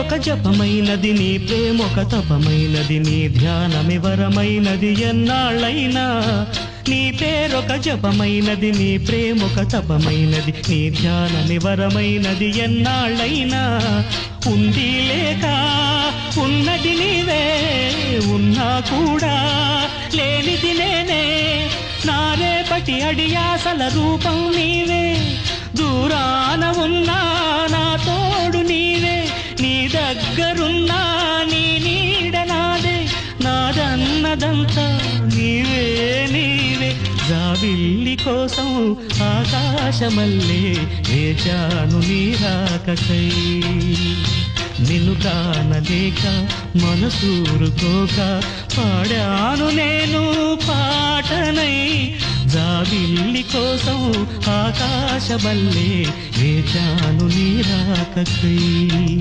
పేరొక జపమైనది, నీ ప్రేమొక తపమైనది, నీ ధ్యానమి వరమైనది ఎన్నాళ్ళైనా. నీ పేరొక జపమైనది, నీ ప్రేమొక తపమైనది, నీ ధ్యానమి వరమైనది ఎన్నాళ్ళైనా. ఉంది లేక ఉన్నది నీవే, ఉన్నా కూడా లేనిది నేనే. నా రేపటి అడియాసల రూపం నీవే, దూరాన ఉన్నా నా తోడు నీవే. నీ దగ్గరున్నా నీ నీడ నాదే, నాదన్నదంతా నీవే నీవే. జాబిల్లి కోసం ఆకాశమల్లే వేచాను నీ రాకకై. నిన్ను కానలేక మనసూరుకోక పాడాను నేను పాటనై. జాబిల్లి కోసం ఆకాశమల్లే వేచాను నీ రాకకై.